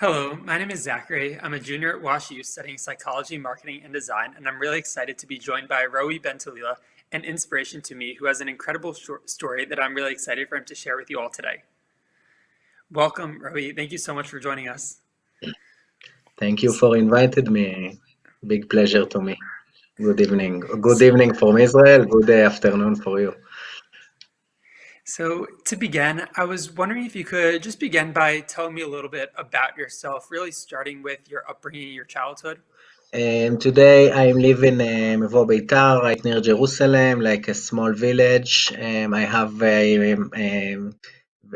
Hello, my name is Zachary. I'm a junior at WashU studying psychology, marketing, and design, and I'm really excited to be joined by Roei Ben-Tolila, an inspiration to me who has an incredible short story that I'm really excited for him to share with you all today. Welcome, Roei. Thank you so much for joining us. Thank you for inviting me. Big pleasure to me. Good evening. Good evening from Israel. Good afternoon for you. So, to begin, I was wondering if you could just begin by telling me a little bit about yourself, really starting with your upbringing, your childhood. Today I'm living in Mevo Beitar, right near Jerusalem, like a small village. I have a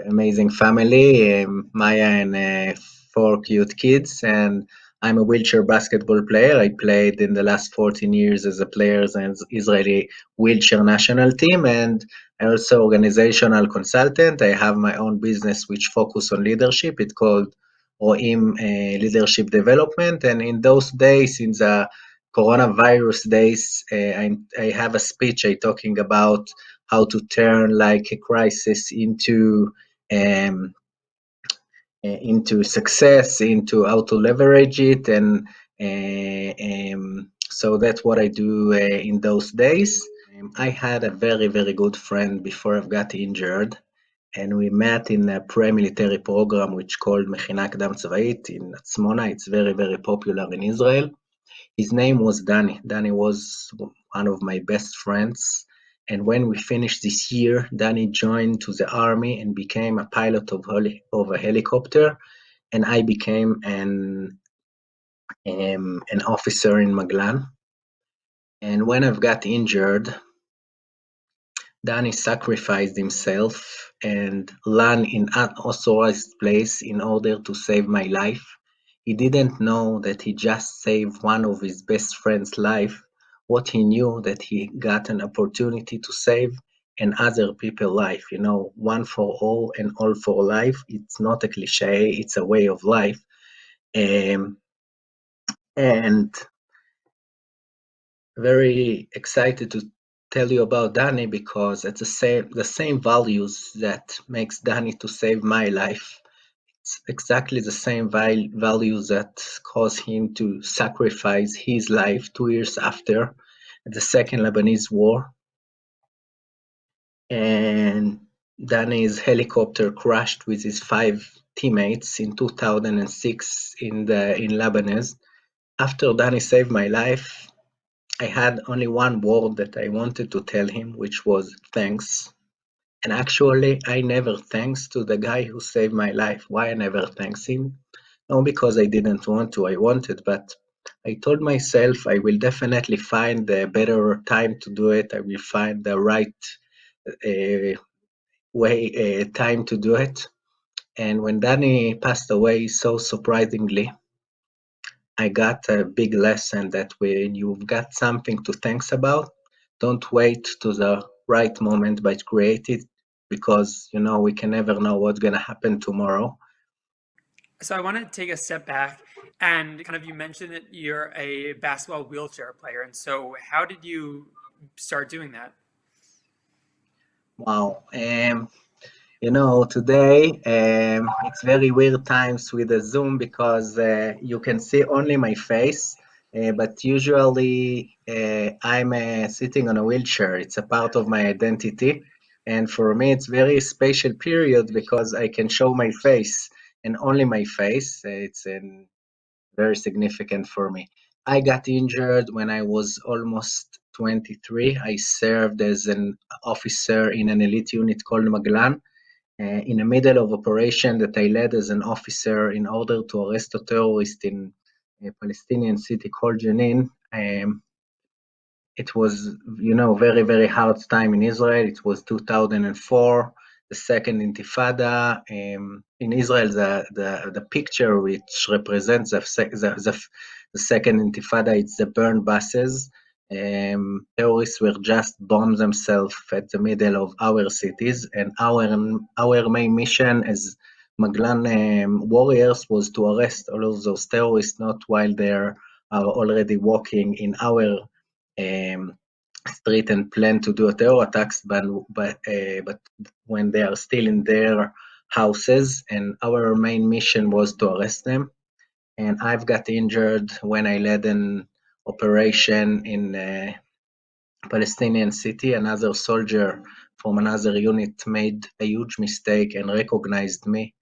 amazing family, Maya and four cute kids, and I'm a wheelchair basketball player. I played in the last 14 years as a player in the Israeli wheelchair national team, and I also organizational consultant. I have my own business which focus on leadership. It's called Roei Leadership Development, and in those days, in the coronavirus days, I have a speech I talking about how to turn like a crisis um, into success, into how to leverage it, and so that's what I do in those days. I had a very good friend before I got injured, and we met in a pre-military program which called מכינה קדם צבאית in Atzmona. It's very popular in Israel. His name was Danny. Danny was one of my best friends. And when we finished this year, Danny joined to the army and became a pilot of a helicopter, and I became an officer in Maglan. And when I've got injured, Danny sacrificed himself and ran in unauthorized place in order to save my life. He didn't know that he just saved one of his best friend's life. What he knew that he got an opportunity to save another people's life. You know, one for all and all for life. It's not a cliche, it's a way of life. Um, and very excited to tell you about Danny because it's the same values that makes Danny to save my life. It's exactly the same values that caused him to sacrifice his life 2 years after the Second Lebanese War. And Danny's helicopter crashed with his 5 teammates in 2006 in Lebanon. After Danny saved my life, I had only one word that I wanted to tell him, which was thanks. And actually, I never thanks to the guy who saved my life. Why I never thanks him? Not because I didn't want to, I wanted, but I told myself I will definitely find a better time to do it. I will find the right uh, time to do it. And when Danny passed away so surprisingly, I got a big lesson that when you've got something to thanks about, don't wait to the right moment, but create it because we can never know what's gonna happen tomorrow. So, I want to take a step back and you mentioned that you're a basketball wheelchair player. And so, how did you start doing that? Wow. Today it's very weird times with the Zoom because you can see only my face, but usually I'm sitting on a wheelchair. It's a part of my identity. And for me, it's very special period because I can show my face and only my face. It's very significant for me. I got injured when I was almost 23. I served as an officer in an elite unit called Maglan in the middle of operation that I led as an officer in order to arrest a terrorist in a Palestinian city called Jenin. It was, very hard time in Israel. It was 2004, the second Intifada. In Israel, the picture which represents the second Intifada, it's the burned buses. Terrorists were just bomb themselves at the middle of our cities, and our main mission as Maglan warriors was to arrest all of those terrorists, not while they are already walking in our um, street and plan to do a terror attacks, but when they are still in their houses, and our main mission was to arrest them. And I've got injured when I led an operation in a Palestinian city. Another soldier from another unit made a huge mistake and recognized me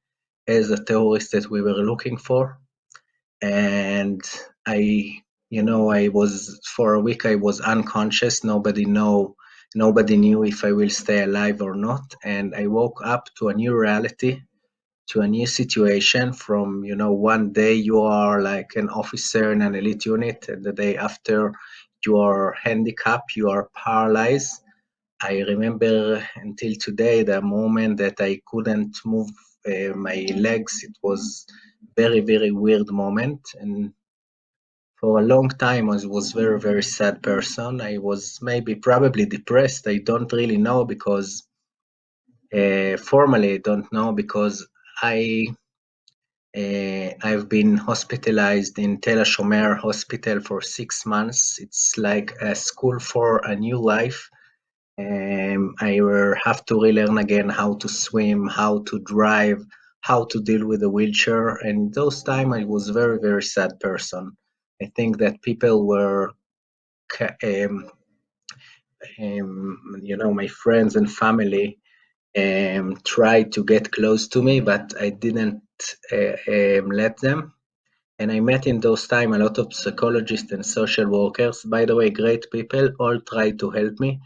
as a terrorist that we were looking for. And I was for a week I was unconscious. Nobody knew if I will stay alive or not. And I woke up to a new reality, to a new situation. From one day you are like an officer in an elite unit, and the day after you are handicapped, you are paralyzed. I remember until today the moment that I couldn't move my legs. It was very, very weird moment. And for a long time, I was very, very sad person. I was maybe probably depressed. I don't really know because formally I don't know because I I've been hospitalized in Tel HaShomer Hospital for 6 months. It's like a school for a new life. I will have to relearn again how to swim, how to drive, how to deal with a wheelchair. And those time I was very, very sad person. I think that people were, my friends and family tried to get close to me, but I didn't let them. And I met in those time a lot of psychologists and social workers. By the way, great people, all tried to help me.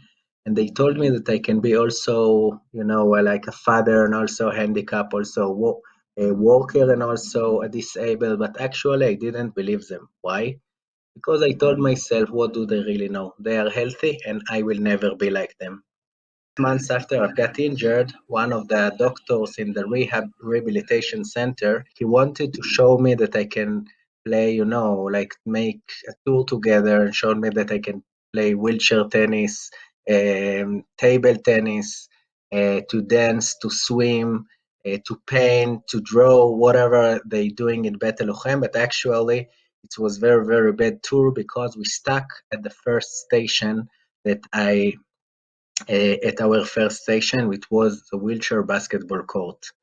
And they told me that I can be also, like a father and also handicapped, also a worker and also a disabled. But actually, I didn't believe them. Why? Because I told myself, what do they really know? They are healthy and I will never be like them. Months after I got injured, one of the doctors in the rehabilitation center, he wanted to show me that I can play, like make a tour together, and showed me that I can play wheelchair tennis, table tennis, to dance, to swim, to paint, to draw, whatever they doing in Bet Elochem. But actually, it was very, very bad tour because we stuck at the first station that at our first station, which was the wheelchair basketball court.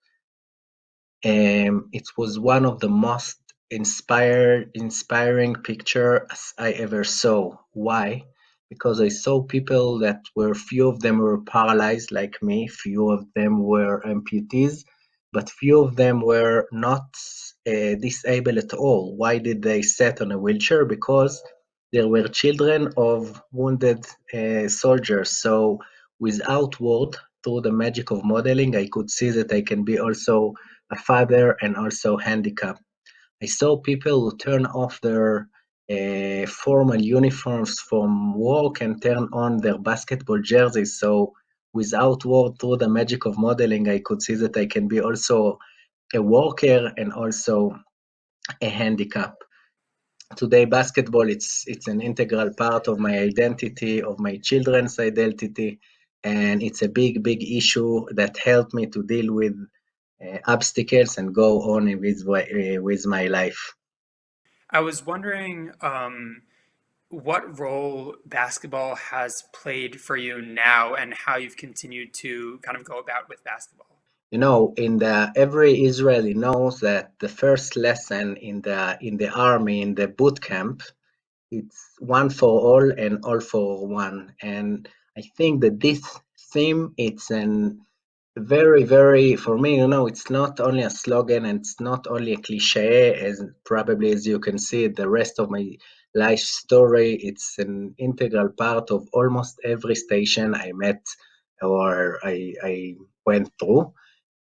It was one of the most inspiring pictures I ever saw. Why? Because I saw people that were, few of them were paralyzed like me, few of them were amputees, but few of them were not disabled at all. Why did they sit on a wheelchair? Because there were children of wounded soldiers. So without word, through the magic of modeling, I could see that I can be also a father and also handicapped. I saw people who turn off their formal uniforms from work and turn on their basketball jerseys. So without word, through the magic of modeling, I could see that I can be also a worker and also a handicap. Today, basketball it's an integral part of my identity, of my children's identity, and it's a big, big issue that helped me to deal with obstacles and go on with my life. I was wondering what role basketball has played for you now and how you've continued to kind of go about with basketball. In the every Israeli knows that the first lesson in the army, in the boot camp, it's one for all and all for one. And I think that this theme, it's an very, very, for me, it's not only a slogan and it's not only a cliche, as probably as you can see, the rest of my life story, it's an integral part of almost every station I met or I went through.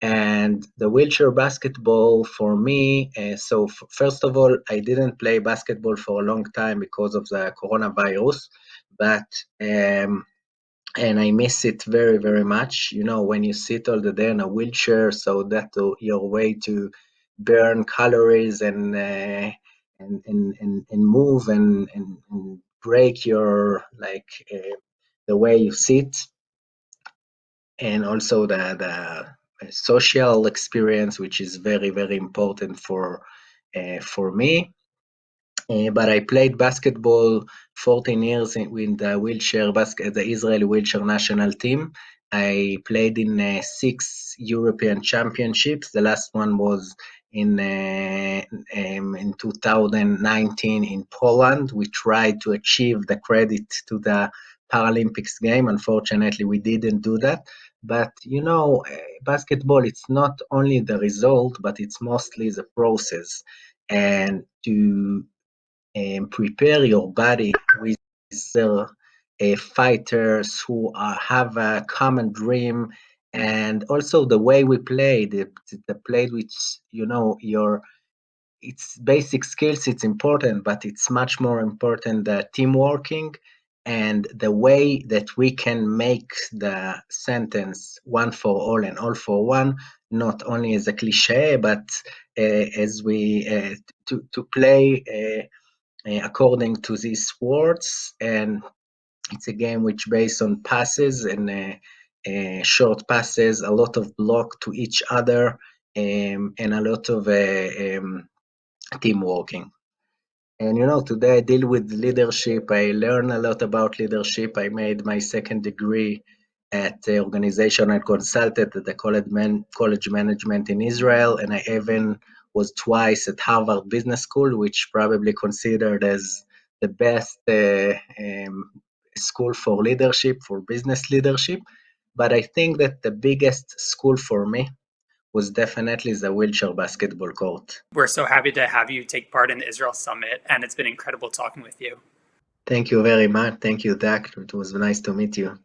And the wheelchair basketball for me, so first of all, I didn't play basketball for a long time because of the coronavirus, but and I miss it very, very much. When you sit all the day in a wheelchair, so that's your way to burn calories and move and break your the way you sit, and also the social experience, which is very, very important for me. But I played basketball 14 years with the the Israeli wheelchair national team, I played in 6 European Championships. The last one was in 2019 in Poland. We tried to achieve the credit to the Paralympics game. Unfortunately, we didn't do that. But basketball, it's not only the result, but it's mostly the process. And to prepare your body with uh, fighters who have a common dream, and also the way we play, the play which your it's basic skills. It's important, but it's much more important the team working and the way that we can make the sentence one for all and all for one, not only as a cliche, but as we to play according to these words. And it's a game which based on passes and short passes, a lot of block to each other, and a lot of team working. And today I deal with leadership. I learn a lot about leadership. I made my second degree at organizational consultant at the college management in Israel, and I even was twice at Harvard Business School, which probably considered as the best school for leadership, for business leadership. But I think that the biggest school for me was definitely the wheelchair basketball court. We're so happy to have you take part in the Israel Summit, and it's been incredible talking with you. Thank you very much. Thank you, Dak. It was nice to meet you.